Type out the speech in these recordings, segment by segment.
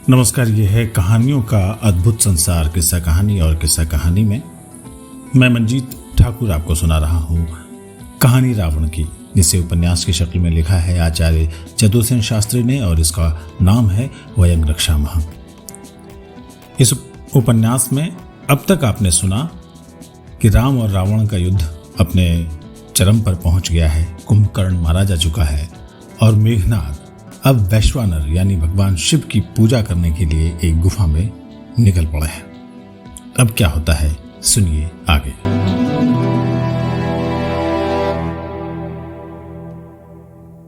नमस्कार। ये है कहानियों का अद्भुत संसार किस्सा कहानी और किस्सा कहानी में मैं मंजीत ठाकुर आपको सुना रहा हूँ कहानी रावण की, जिसे उपन्यास की शक्ल में लिखा है आचार्य चतुरसेन शास्त्री ने और इसका नाम है वयं रक्षामः। इस उपन्यास में अब तक आपने सुना कि राम और रावण का युद्ध अपने चरम पर पहुंच गया है, कुंभकर्ण मारा जा चुका है और मेघनाद अब वैश्वानर यानी भगवान शिव की पूजा करने के लिए एक गुफा में निकल पड़े हैं। अब क्या होता है सुनिए आगे।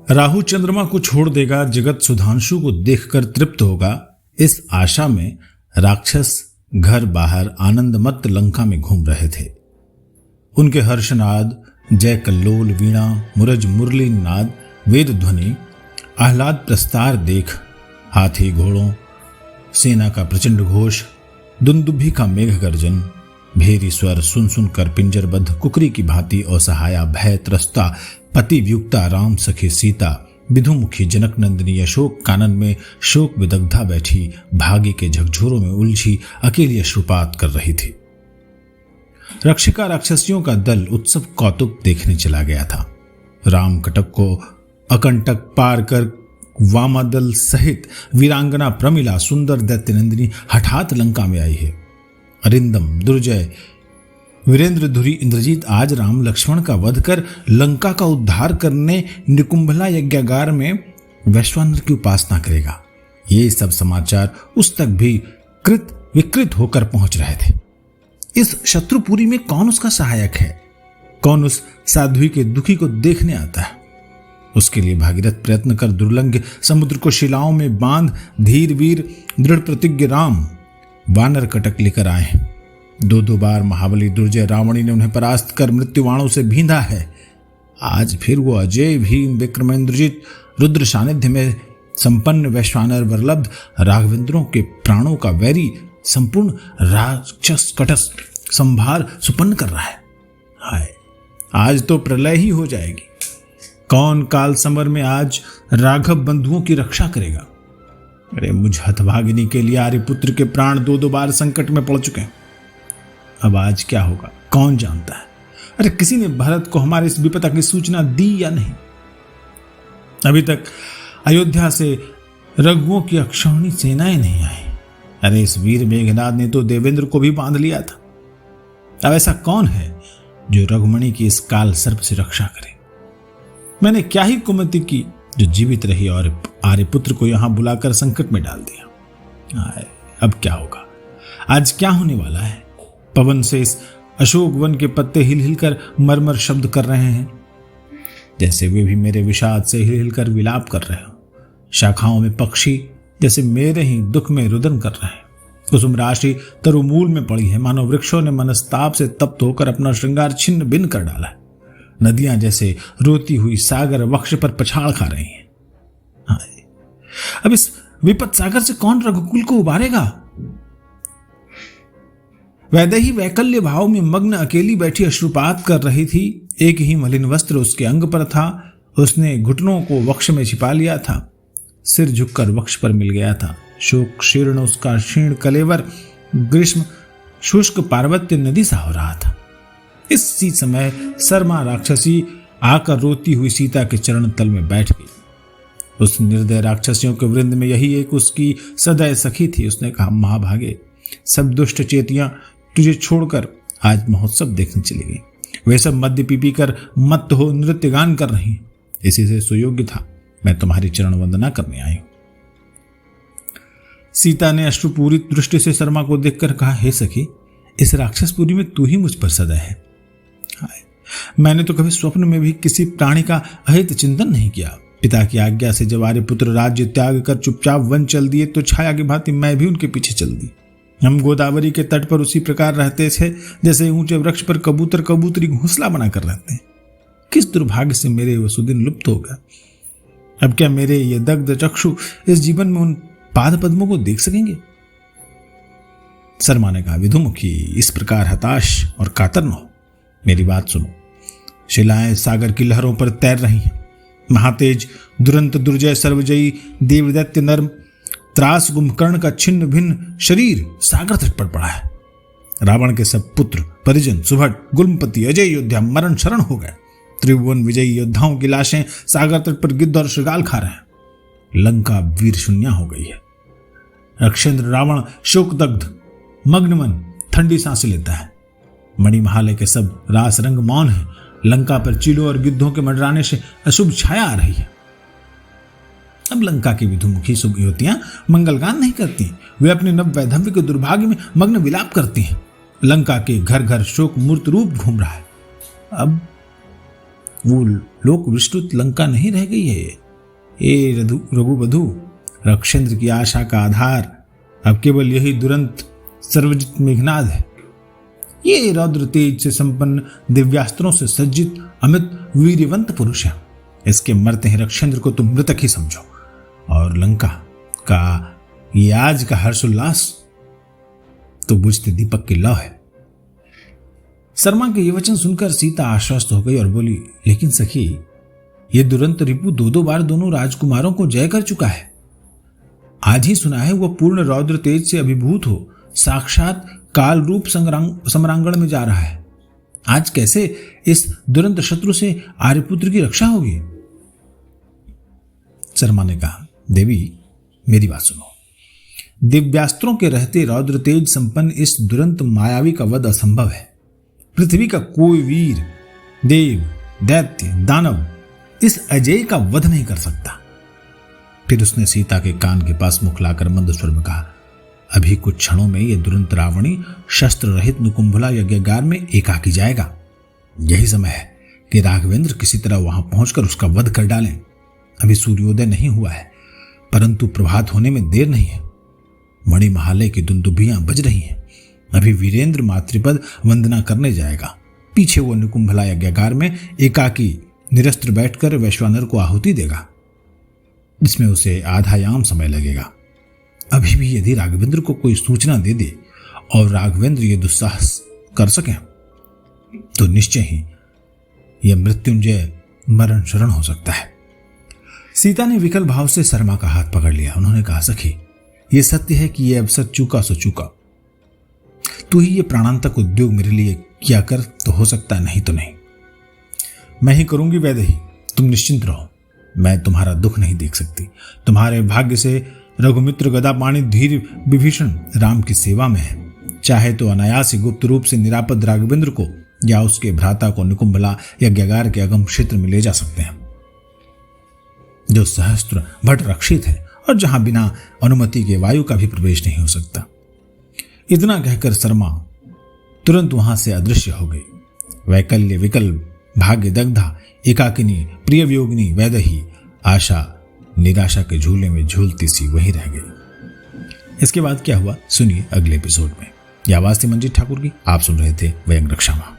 राहु चंद्रमा को छोड़ देगा, जगत सुधांशु को देखकर तृप्त होगा, इस आशा में राक्षस घर बाहर आनंदमत्त लंका में घूम रहे थे। उनके हर्षनाद, जय कल्लोल, वीणा, मुरज, मुरली नाद, वेद ध्वनि, आह्लाद प्रस्तार देख, हाथी घोड़ों सेना का प्रचंड घोष, दुंदुभि का मेघ गर्जन, भेरी स्वर सुन सुनकर पिंजरबद्ध कुकरी की भांति असहाया भय त्रस्ता पति व्युक्ता राम सखी सीता विधुमुखी जनक नंदिनी अशोक कानन में शोक विदग्धा बैठी भाग्य के झकझोरों में उलझी अकेली अश्रुपात कर रही थी। रक्षिका राक्षसियों का दल उत्सव कौतुक देखने चला गया था। राम कटक को अकंटक पार कर वामादल सहित वीरांगना प्रमिला सुंदर दैत्य नंदिनी हठात लंका में आई है। अरिंदम, दुर्जय, वीरेंद्र धुरी, इंद्रजीत आज राम लक्ष्मण का वध कर लंका का उद्धार करने निकुंभला यज्ञागार में वैश्वानर की उपासना करेगा। ये सब समाचार उस तक भी कृत विकृत होकर पहुंच रहे थे। इस शत्रुपुरी में कौन उसका सहायक है, कौन उस साध्वी के दुखी को देखने आता है। उसके लिए भागीरथ प्रयत्न कर दुर्लंघ समुद्र को शिलाओं में बांध धीर वीर दृढ़ प्रतिज्ञ राम वानर कटक लेकर आए। दो बार महाबली दुर्जय रावणी ने उन्हें परास्त कर मृत्युवाणों से भींधा है। आज फिर वो अजय भीम विक्रमेंद्रजीत रुद्र सानिध्य में संपन्न वैश्वानर वरलब्ध राघवेंद्रों के प्राणों का वैरी संपूर्ण राक्षस कटस संभार सुपन्न कर रहा है। हाय, आज तो प्रलय ही हो जाएगी। कौन काल समर में आज राघव बंधुओं की रक्षा करेगा। अरे मुझ हतभागिनी के लिए आर्यपुत्र के प्राण दो बार संकट में पड़ चुके हैं। अब आज क्या होगा कौन जानता है। अरे किसी ने भरत को हमारे इस विपदा की सूचना दी या नहीं। अभी तक अयोध्या से रघुओं की अक्षौणी सेनाएं नहीं आई। अरे इस वीर मेघनाद ने तो देवेंद्र को भी बांध लिया था। अब ऐसा कौन है जो रघुमणि की इस काल सर्प से रक्षा करे। मैंने क्या ही कुमति की जो जीवित रही और आर्यपुत्र को यहां बुलाकर संकट में डाल दिया। अब क्या होगा, आज क्या होने वाला है। पवन से इस अशोक वन के पत्ते हिल हिल कर मरमर शब्द कर रहे हैं, जैसे वे भी मेरे विषाद से हिल हिल कर विलाप कर रहे हो। शाखाओं में पक्षी जैसे मेरे ही दुख में रुदन कर रहे हैं। कुसुम राशि तरुमूल में पड़ी है, मानो वृक्षों ने मनस्ताप से तप्त होकर अपना श्रृंगार छिन्न भिन्न कर डाला है। नदियां जैसे रोती हुई सागर वक्ष पर पछाड़ खा रही हैं। अब इस विपद सागर से कौन रघुकुल को उबारेगा। वैदेही वैकल्य भाव में मग्न अकेली बैठी अश्रुपात कर रही थी। एक ही मलिन वस्त्र उसके अंग पर था। उसने घुटनों को वक्ष में छिपा लिया था। सिर झुककर वक्ष पर मिल गया था। शोक शीर्ण उसका क्षीण कलेवर ग्रीष्म शुष्क पार्वत्य नदी सा हो रहा था। इसी समय शर्मा राक्षसी आकर रोती हुई सीता के चरण तल में बैठ गई। उस निर्दय राक्षसियों के वृंद में यही एक उसकी सदैव सखी थी। उसने कहा, महाभागे, सब दुष्ट चेतियां तुझे छोड़कर आज महोत्सव देखने चली गई। वे सब मद्य पी कर मत्त हो नृत्य गान कर रही। इसी से सुयोग्य था मैं तुम्हारी चरण वंदना करने आई हूं। सीता ने अश्रुपूरित दृष्टि से शर्मा को देखकर कहा, हे सखी, इस राक्षसपुरी में तू ही मुझ पर सदा है। मैंने तो कभी स्वप्न में भी किसी प्राणी का अहित चिंतन नहीं किया। पिता की आज्ञा से जब आर्यपुत्र राज्य त्याग कर चुपचाप वन चल दिए तो छाया की भांति मैं भी उनके पीछे चल दी। हम गोदावरी के तट पर उसी प्रकार रहते थे जैसे ऊंचे वृक्ष पर कबूतर कबूतरी घोंसला बनाकर रहते हैं। किस दुर्भाग्य से मेरे वो सुदिन लुप्त हो गया। अब क्या मेरे ये दग्ध चक्षु इस जीवन में उन पाद पद्मों को देख सकेंगे। शर्मा ने कहा, विधुमुखी, इस प्रकार हताश और कातर न हो। मेरी बात सुनो। शिलाएं सागर की लहरों पर तैर रही हैं। महातेज दुरंत दुर्जय सर्वजयी देवदैत्य नर्म त्रास कुंभकर्ण का छिन्न भिन्न शरीर सागर तट पर पड़ा है। रावण के सब पुत्र परिजन सुभट गुल्मपति अजय योद्धा मरण शरण हो गए। त्रिभुवन विजयी योद्धाओं की लाशें सागर तट पर गिद्ध और श्रृगाल खा रहे हैं। लंका वीर शून्य हो गई है। रक्षेंद्र रावण शोकदग्ध मग्नमन ठंडी सांसें लेता है। मणिमहालय के सब रास रंग मौन है। लंका पर चीलों और गिद्धों के मंडराने से अशुभ छाया आ रही है। अब लंका की विधुमुखी शुभ युवतियां मंगलगान नहीं करती, वे अपने नव वैधव्य के दुर्भाग्य में मग्न विलाप करती हैं। लंका के घर घर शोक मूर्त रूप घूम रहा है। अब वो लोक विस्तृत लंका नहीं रह गई है। ये रघुवधु रक्षेंद्र की आशा का आधार अब केवल यही दुरंत सर्वजित मेघनाद है। ये रौद्र तेज से संपन्न दिव्यास्त्रों से सज्जित अमित वीर्यवंत पुरुष है। इसके मरते हैं रक्षेंद्र को तुम मृतक ही समझो, और लंका का ये आज का हर्षोल्लास तो बुझते दीपक की लौ है। शर्मा के ये वचन सुनकर सीता आश्वस्त हो गई और बोली, लेकिन सखी, ये दुरंत रिपु दो बार दोनों राजकुमारों को जय कर चुका है। आज ही सुना है वह पूर्ण रौद्र तेज से अभिभूत हो साक्षात काल रूप सम्रांगण में जा रहा है। आज कैसे इस दुरंत शत्रु से आर्यपुत्र की रक्षा होगी? शर्मा ने कहा, देवी मेरी बात सुनो। दिव्यास्त्रों के रहते रौद्र तेज संपन्न इस दुरंत मायावी का वध असंभव है। पृथ्वी का कोई वीर, देव, दैत्य, दानव इस अजय का वध नहीं कर सकता। फिर उसने सीता के कान के पास मुख लाकर मंद स्वर में कहा, अभी कुछ क्षणों में यह दुरंत रावणी शस्त्र रहित नुकुंभला यज्ञगार में एकाकी जाएगा। यही समय है कि राघवेंद्र किसी तरह वहां पहुंचकर उसका वध कर डालें। अभी सूर्योदय नहीं हुआ है, परंतु प्रभात होने में देर नहीं है। मणिमहालय की दुंदुभियां बज रही हैं। अभी वीरेंद्र मातृपद वंदना करने जाएगा। पीछे वो नुकुंभला यज्ञगार में एकाकी निरस्त्र बैठकर वैश्वानर को आहुति देगा। इसमें उसे आधा याम समय लगेगा। अभी भी यदि राघवेंद्र को कोई सूचना दे दे और राघवेंद्र ये दुस्साहस कर सके तो निश्चय ही यह मृत्युंजय मरण शरण हो सकता है। सीता ने विकल भाव से शर्मा का हाथ पकड़ लिया। उन्होंने कहा, सखी, यह सत्य है कि यह अवसर चूका सो चूका। तू ही ये प्राणांतक उद्योग मेरे लिए किया कर तो हो सकता है, नहीं तो नहीं। मैं ही करूंगी वैदेही, तुम निश्चिंत रहो। मैं तुम्हारा दुख नहीं देख सकती। तुम्हारे भाग्य से रघुमित्र गदापाणि धीर विभीषण राम की सेवा में है। चाहे तो अनायास ही गुप्त रूप से निरापद राघवेंद्र को या उसके भ्राता को निकुंभला यज्ञगार के अगम क्षेत्र में ले जा सकते हैं, जो सहस्त्र भट रक्षित है और जहां बिना अनुमति के वायु का भी प्रवेश नहीं हो सकता। इतना कहकर शर्मा तुरंत वहां से अदृश्य हो गई। वैकल्य विकल भाग्य दग्धा एकाकिनी प्रिय वियोगिनी वैदेही आशा निराशा के झूले में झूलती सी वहीं रह गई। इसके बाद क्या हुआ सुनिए अगले एपिसोड में। यह आवाज थी मंजीत ठाकुर की। आप सुन रहे थे व्यंग रक्षामा।